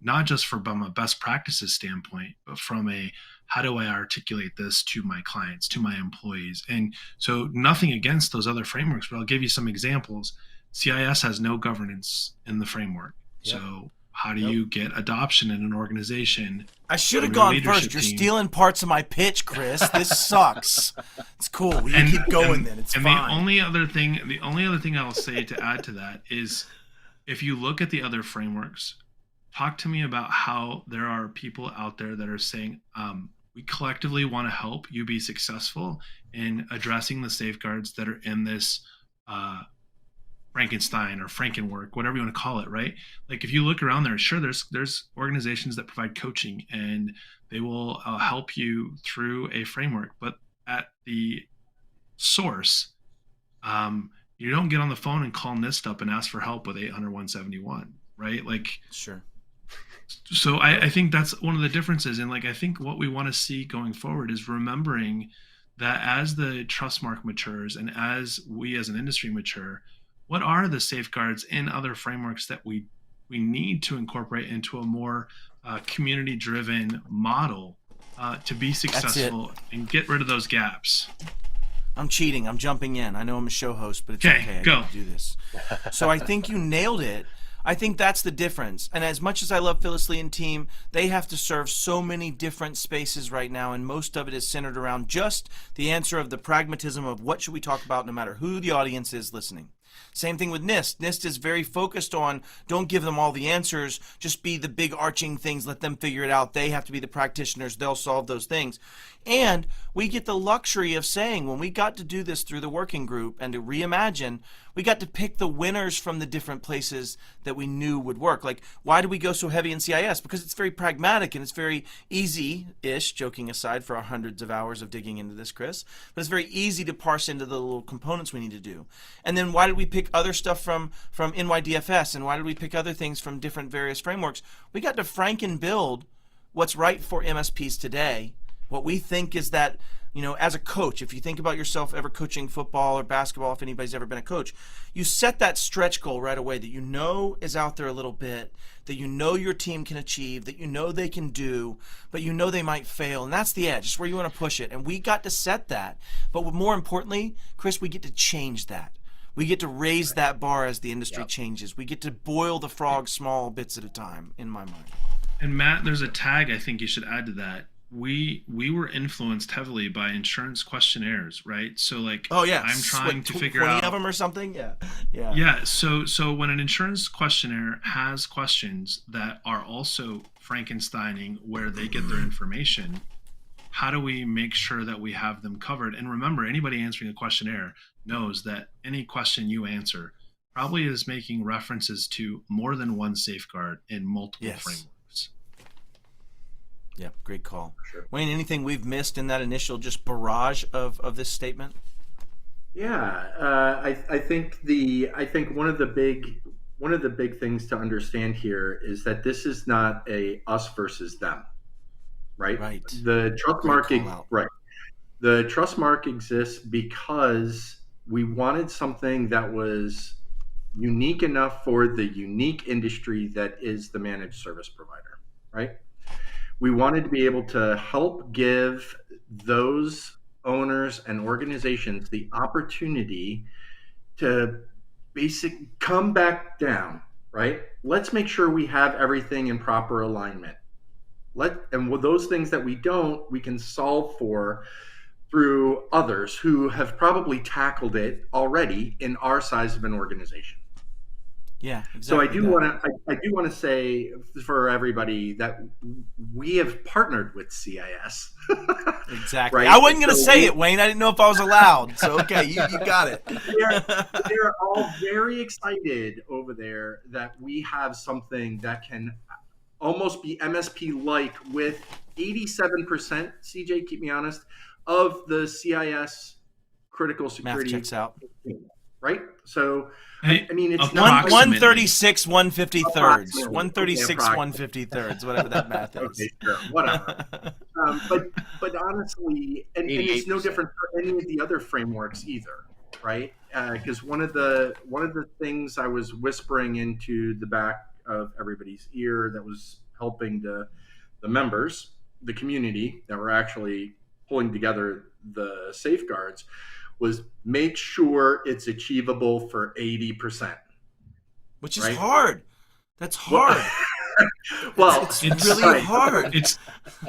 not just from a best practices standpoint, but from a how do I articulate this to my clients, to my employees. And so nothing against those other frameworks, but I'll give you some examples. CIS has no governance in the framework. Yep. So how do you get adoption in an organization? I should have gone first. You're stealing parts of my pitch, Chris. This sucks. It's cool. You keep going then. It's fine. The only other thing I'll say to add to that is, if you look at the other frameworks, talk to me about how there are people out there that are saying, we collectively want to help you be successful in addressing the safeguards that are in this Frankenstein or Frankenwork, whatever you want to call it, right? Like, if you look around there, sure, there's organizations that provide coaching and they will help you through a framework, but at the source, you don't get on the phone and call NIST up and ask for help with 800-171, right? Like, sure. So I think that's one of the differences. And like, I think what we want to see going forward is remembering that as the Trustmark matures and as we as an industry mature, what are the safeguards in other frameworks that we need to incorporate into a more community-driven model to be successful and get rid of those gaps? I'm cheating. I'm jumping in. I know I'm a show host, but it's okay. I go. gotta do this. So I think you nailed it. I think that's the difference. And as much as I love Phyllis Lee and team, they have to serve so many different spaces right now, and most of it is centered around just the answer of the pragmatism of what should we talk about no matter who the audience is listening. Same thing with NIST. NIST is very focused on don't give them all the answers, just be the big arching things, let them figure it out. They have to be the practitioners, they'll solve those things. And we get the luxury of saying, when we got to do this through the working group and to reimagine, we got to pick the winners from the different places that we knew would work. Like, why do we go so heavy in CIS? Because it's very pragmatic and it's very easy-ish, joking aside for our hundreds of hours of digging into this, Chris, but it's very easy to parse into the little components we need to do. And then why did we pick other stuff from NYDFS, and why did we pick other things from different various frameworks? We got to franken build what's right for MSPs today. What we think is that, as a coach, if you think about yourself ever coaching football or basketball, if anybody's ever been a coach, you set that stretch goal right away that you know is out there a little bit, that you know your team can achieve, that you know they can do, but you know they might fail. And that's the edge. It's where you want to push it. And we got to set that. But more importantly, Chris, we get to change that. We get to raise that bar as the industry changes. We get to boil the frog small bits at a time, in my mind. And Matt, there's a tag I think you should add to that. We were influenced heavily by insurance questionnaires, right? So like, I'm trying to figure 20 out of them or something. Yeah. So when an insurance questionnaire has questions that are also Frankensteining where they get their information, how do we make sure that we have them covered? And remember, anybody answering a questionnaire knows that any question you answer probably is making references to more than one safeguard in multiple frameworks. Yeah, great call. Sure. Wayne, anything we've missed in that initial just barrage of this statement? Yeah, I think one of the big things to understand here is that this is not a us versus them, right? Right. The trust mark exists because we wanted something that was unique enough for the unique industry that is the managed service provider, right? We wanted to be able to help give those owners and organizations the opportunity to come back down, right? Let's make sure we have everything in proper alignment. And with those things that we don't, we can solve for through others who have probably tackled it already in our size of an organization. Yeah, exactly. So I do want to say for everybody that we have partnered with CIS. Exactly. Right? I wasn't going to say it, Wayne. I didn't know if I was allowed. So okay, you got it. They're all very excited over there that we have something that can almost be MSP-like with 87%. CJ, keep me honest, of the CIS critical security. Math checks out. Right? So, Hey, I mean, it's not 136 153rds. 136 Approximately. 153rds, whatever that math is. Okay, sure, whatever. But honestly, and it's no different for any of the other frameworks either, right? Because one of the things I was whispering into the back of everybody's ear that was helping the members, the community that were actually pulling together the safeguards, was make sure it's achievable for 80%. Which is hard. That's hard. Well, it's really hard. It's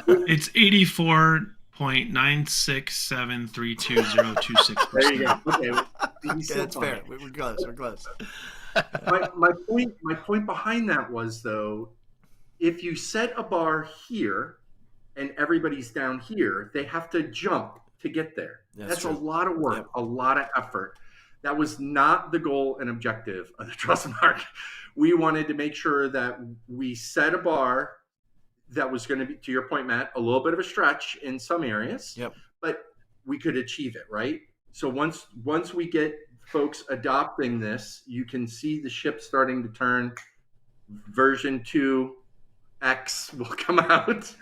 84.967320026. There you go. Okay, that's fair. We're close. We're close. my point behind that was, though, if you set a bar here and everybody's down here, they have to jump to get there. That's a lot of work, a lot of effort. That was not the goal and objective of the Trustmark. We wanted to make sure that we set a bar that was going to be, to your point, Matt, a little bit of a stretch in some areas, but we could achieve it, right? So once we get folks adopting this, you can see the ship starting to turn. Version 2X will come out.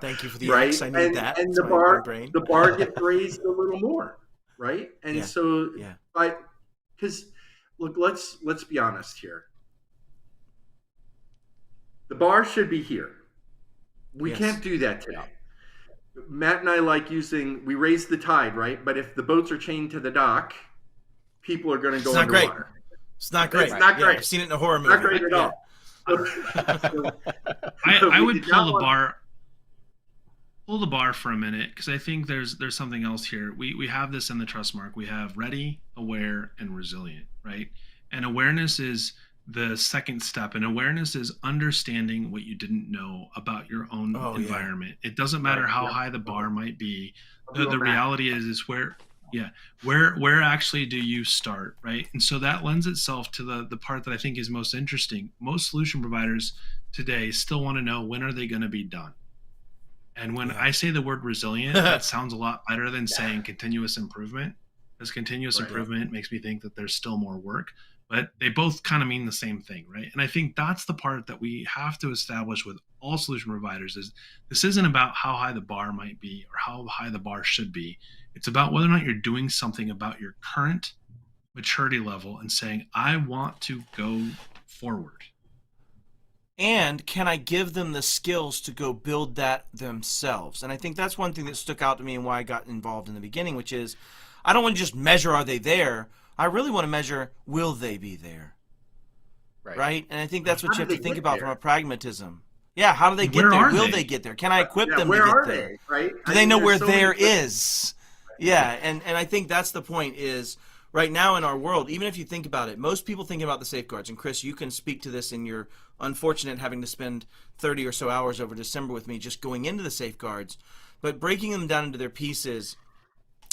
Thank you for the X. I need that. And the bar gets raised a little more, right? And because look, let's be honest here. The bar should be here. We can't do that today. Matt and I like using, we raise the tide, right? But if the boats are chained to the dock, people are going to go not great. underwater. It's not great. It's not Yeah, great. I've seen it in a horror movie. Not great at all. I we would did not pull the want- bar for a minute, because I think there's something else here. We have this in the Trustmark. We have ready, aware, and resilient, right? And awareness is the second step, and awareness is understanding what you didn't know about your own environment. It doesn't matter how high the bar might be. The reality is where actually do you start, right? And so that lends itself to the part that I think is most interesting. Most solution providers today still want to know, when are they going to be done? And when I say the word resilient, that sounds a lot better than saying continuous improvement, because continuous improvement makes me think that there's still more work, but they both kind of mean the same thing, right? And I think that's the part that we have to establish with all solution providers is this isn't about how high the bar might be or how high the bar should be. It's about whether or not you're doing something about your current maturity level and saying, I want to go forward. And can I give them the skills to go build that themselves? And I think that's one thing that stuck out to me and why I got involved in the beginning, which is I don't want to just measure, are they there? I really want to measure, will they be there? Right? And I think that's what you have to think about from a pragmatism. Yeah, how do they get there? Will they get there? Can I equip them to get there? Right? Do they know where there is? Yeah, and I think that's the point is right now in our world, even if you think about it, most people thinking about the safeguards, and Chris, you can speak to this in your unfortunate having to spend 30 or so hours over December with me just going into the safeguards, but breaking them down into their pieces.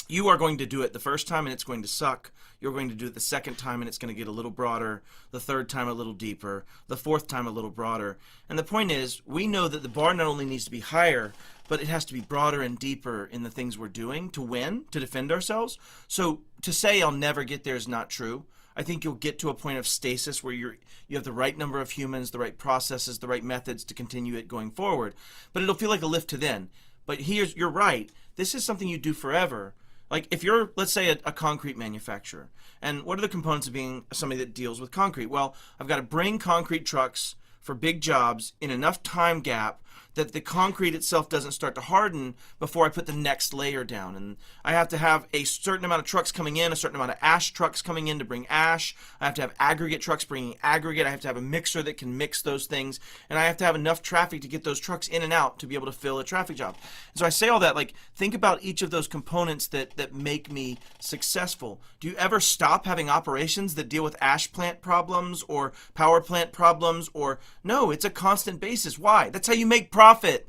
You are going to do it the first time and it's going to suck. You're going to do it the second time and it's going to get a little broader, the third time a little deeper, the fourth time a little broader. And the point is, we know that the bar not only needs to be higher, but it has to be broader and deeper in the things we're doing to win, to defend ourselves. So to say I'll never get there is not true. I think you'll get to a point of stasis where you have the right number of humans, the right processes, the right methods to continue it going forward. But it'll feel like a lift to then. But you're right. This is something you do forever. Like if you're, let's say, a concrete manufacturer, and what are the components of being somebody that deals with concrete? Well, I've got to bring concrete trucks for big jobs in enough time gap that the concrete itself doesn't start to harden before I put the next layer down. And I have to have a certain amount of trucks coming in, a certain amount of ash trucks coming in to bring ash. I have to have aggregate trucks bringing aggregate. I have to have a mixer that can mix those things. And I have to have enough traffic to get those trucks in and out to be able to fill a traffic job. And so I say all that, like, think about each of those components that make me successful. Do you ever stop having operations that deal with ash plant problems or power plant problems? Or no, it's a constant basis. Why? That's how you make profit.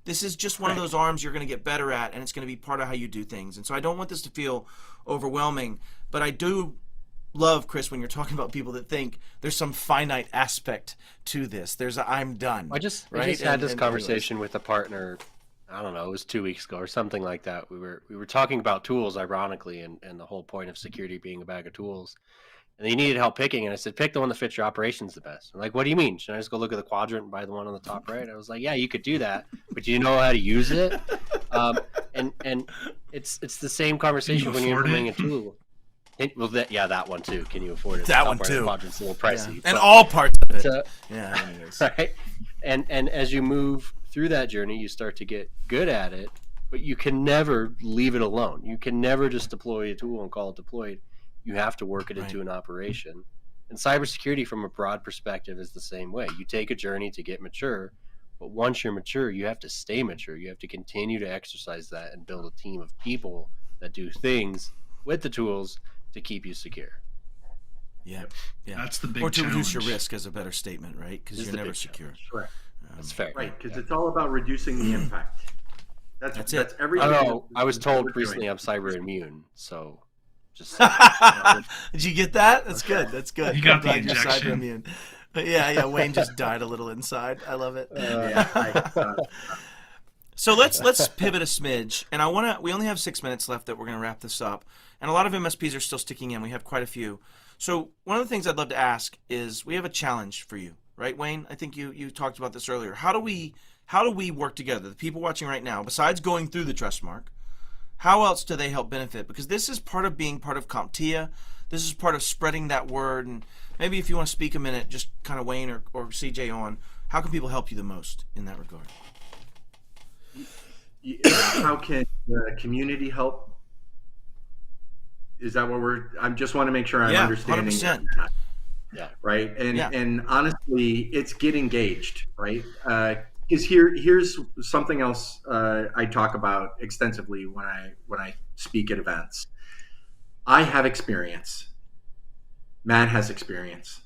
This is just one of those arms you're going to get better at, and it's going to be part of how you do things. And so I don't want this to feel overwhelming, but I do love, Chris, when you're talking about people that think there's some finite aspect to this. There's a I'm done. I just had this conversation with a partner. I don't know, it was 2 weeks ago or something like that. We were talking about tools, ironically, and the whole point of security being a bag of tools. And he needed help picking, and I said, pick the one that fits your operations the best. I'm like, what do you mean? Should I just go look at the quadrant and buy the one on the top right? I was like, yeah, you could do that, but you know how to use it? And it's the same conversation when you're implementing a tool. That one too. Can you afford it? That one too. Quadrant's a little pricey. Yeah. And all parts of it. Anyways. Right. And as you move through that journey, you start to get good at it, but you can never leave it alone. You can never just deploy a tool and call it deployed. You have to work it into an operation. And cybersecurity from a broad perspective is the same way. You take a journey to get mature, but once you're mature, you have to stay mature. You have to continue to exercise that and build a team of people that do things with the tools to keep you secure. Yeah. That's the big Or to challenge. reduce your risk is a better statement, right? Because you're never secure. Correct. That's fair. Right, because it's all about reducing the impact. That's it. That's everything. I know. I was told recently I'm cyber immune, so just. Did you get that? That's good. That's good. You got the You're cyber injection. immune. But yeah. Wayne just died a little inside. I love it. So let's pivot a smidge, and we only have 6 minutes left that we're going to wrap this up, and a lot of MSPs are still sticking in. We have quite a few. So one of the things I'd love to ask is we have a challenge for you, right, Wayne? I think you talked about this earlier. How do we work together? The people watching right now, besides going through the Trustmark, how else do they help benefit? Because this is part of being part of CompTIA. This is part of spreading that word. And maybe if you want to speak a minute, just kind of Wayne or CJ on, how can people help you the most in that regard? how can the community help? Is that what I just want to make sure I'm understanding. 100%. Yeah. Right. And Yeah. and honestly, it's get engaged, right? Because here's something else I talk about extensively when I speak at events. I have experience. Matt has experience.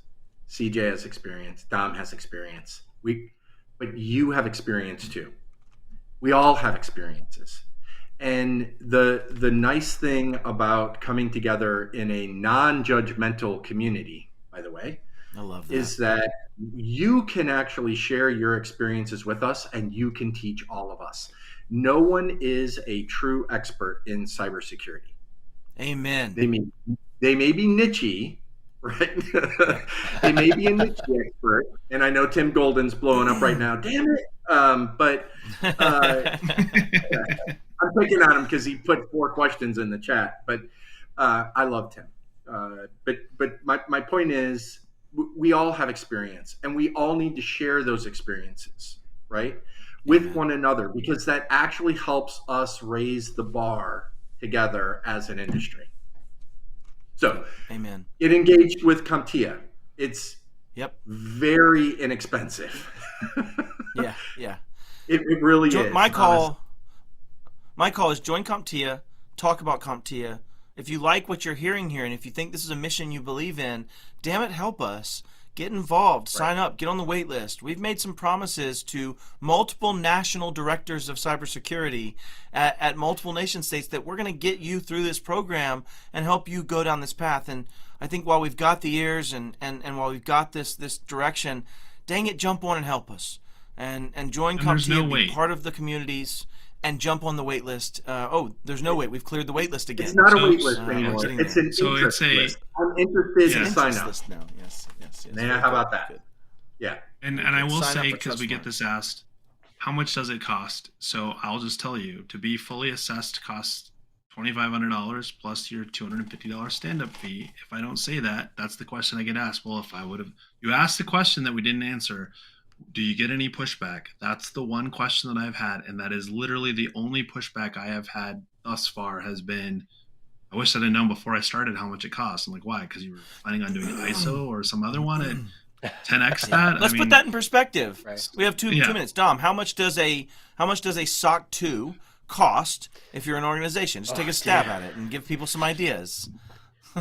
CJ has experience. Dom has experience. But you have experience too. We all have experiences. And the nice thing about coming together in a non-judgmental community, by the way, I love that. is that you can actually share your experiences with us and you can teach all of us. No one is a true expert in cybersecurity. Amen. They may be niche-y, right? They may be a niche expert. And I know Tim Golden's blowing up right now. Damn it. But I'm picking on him because he put 4 questions in the chat. But I loved him. But my point is, we all have experience, and we all need to share those experiences, right, with one another, because that actually helps us raise the bar together as an industry. So, Amen. Get engaged with CompTIA. It's very inexpensive. Yeah. It really is. My call is join CompTIA, talk about CompTIA. If you like what you're hearing here, and if you think this is a mission you believe in, damn it, help us. Get involved, sign up, get on the wait list. We've made some promises to multiple national directors of cybersecurity at multiple nation states that we're going to get you through this program and help you go down this path. And I think while we've got the ears and while we've got this direction, dang it, jump on and help us. And join CompTIA, be part of the communities, and jump on the wait list. There's no wait. We've cleared the wait list again. It's not a wait list anymore. It's an interest list. I'm interested in sign up. List now. Yes. Yeah, how about that? Good. Yeah. And I will say, because we get this asked, how much does it cost? So I'll just tell you, to be fully assessed costs $2,500 plus your $250 stand-up fee. If I don't say that, that's the question I get asked. Well, if I would have, you asked the question that we didn't answer. Do you get any pushback? That's the one question that I've had, and that is literally the only pushback I have had thus far has been, I wish I'd have known before I started how much it costs. I'm like, why? Because you were planning on doing ISO or some other one at 10x that? Let's put that in perspective. Right. We have 2 minutes. Dom, how much does a SOC 2 cost if you're an organization? Just take a stab at it and give people some ideas.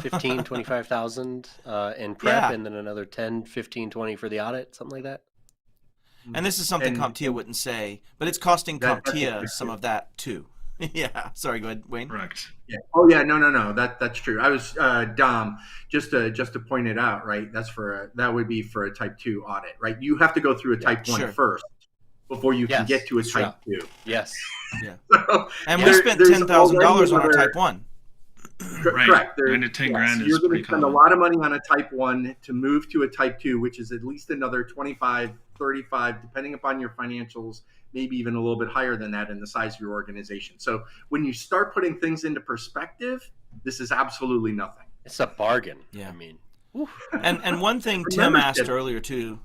15, 25,000 in prep, and then another 10, 15, 20 for the audit, something like that. And this is something CompTIA wouldn't say, but it's costing CompTIA some of that too. Yeah. Sorry, go ahead, Wayne. Correct. Yeah. Oh yeah, no. That's true. I was Dom, just to point it out, right? That would be for a type 2 audit, right? You have to go through a type 1 first before you can get to a type 2. Yes. Yeah. And we spent $10,000 on our type 1. Correct. 9 to 10 grand you're is going pretty to spend common. a lot of money on a type 1 to move to a type 2, which is at least another 25, 35, depending upon your financials, maybe even a little bit higher than that in the size of your organization. So when you start putting things into perspective, this is absolutely nothing. It's a bargain. Yeah. I mean, and one thing Tim asked earlier too,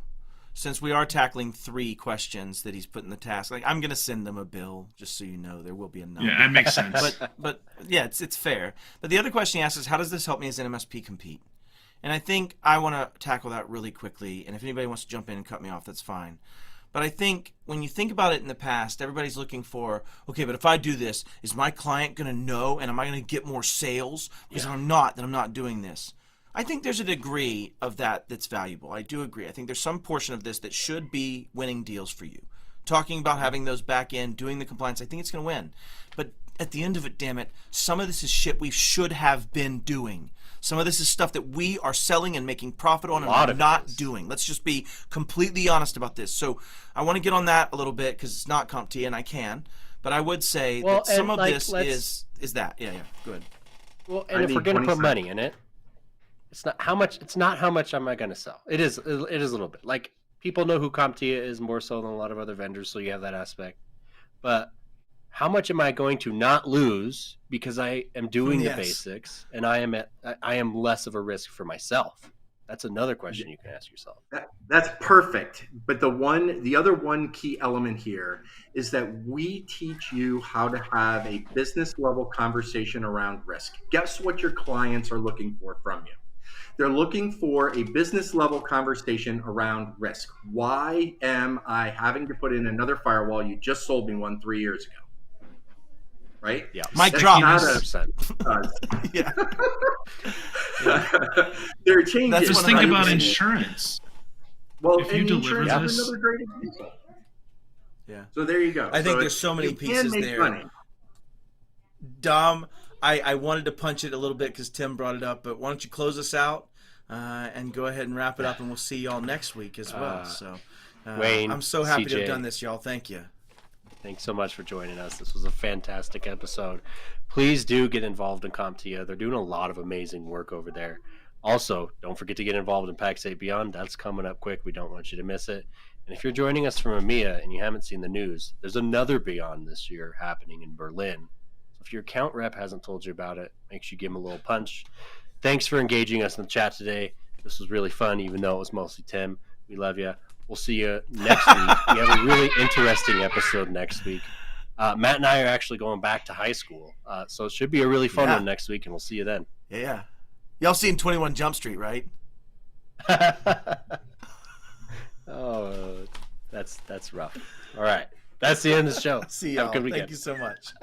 since we are tackling 3 questions that he's put in the task, like I'm going to send them a bill, just so you know, there will be a number. Yeah, that makes sense. But yeah, it's fair. But the other question he asks is, how does this help me as an MSP compete? And I think I want to tackle that really quickly. And if anybody wants to jump in and cut me off, that's fine. But I think when you think about it in the past, everybody's looking for, okay, but if I do this, is my client going to know, and am I going to get more sales? Because if I'm not, then I'm not doing this. I think there's a degree of that that's valuable. I do agree. I think there's some portion of this that should be winning deals for you. Talking about having those back in, doing the compliance, I think it's going to win. But at the end of it, damn it, some of this is shit we should have been doing. Some of this is stuff that we are selling and making profit on and we're not doing. Let's just be completely honest about this. So I want to get on that a little bit because it's not CompTIA and I can. But I would say that some of this is that. Yeah, good. Well, and if we're going to put money in it, it's not how much. It's not how much am I going to sell. It is a little bit. Like, people know who CompTIA is more so than a lot of other vendors, so you have that aspect. But how much am I going to not lose because I am doing the basics and I am less of a risk for myself? That's another question you can ask yourself. That's perfect. But the other one key element here is that we teach you how to have a business level conversation around risk. Guess what your clients are looking for from you? They're looking for a business level conversation around risk. Why am I having to put in another firewall? You just sold me one 3 years ago. Right? Yeah. Mic That's drop. not 100%. Yeah. There are changes. That's Just think about 100%. insurance. Well, If you and deliver insurance this- is another great example. Yeah. So there you go. I think So there's so many you can pieces make there. money. Dom, I wanted to punch it a little bit because Tim brought it up, but why don't you close us out and go ahead and wrap it up, and we'll see y'all next week as well. So, Wayne, I'm so happy to have CJ. done this, y'all. Thank you. Thanks so much for joining us. This was a fantastic episode. Please do get involved in CompTIA. They're doing a lot of amazing work over there. Also, don't forget to get involved in PAX 8 Beyond. That's coming up quick. We don't want you to miss it. And if you're joining us from EMEA and you haven't seen the news, there's another Beyond this year happening in Berlin. So if your account rep hasn't told you about it, make sure you give them a little punch. Thanks for engaging us in the chat today. This was really fun, even though it was mostly Tim. We love you. We'll see you next week. We have a really interesting episode next week. Matt and I are actually going back to high school, so it should be a really fun one next week, and we'll see you then. Yeah. Y'all seen 21 Jump Street, right? Oh, that's rough. All right, that's the end of the show. See Have y'all. a good weekend. Thank you so much.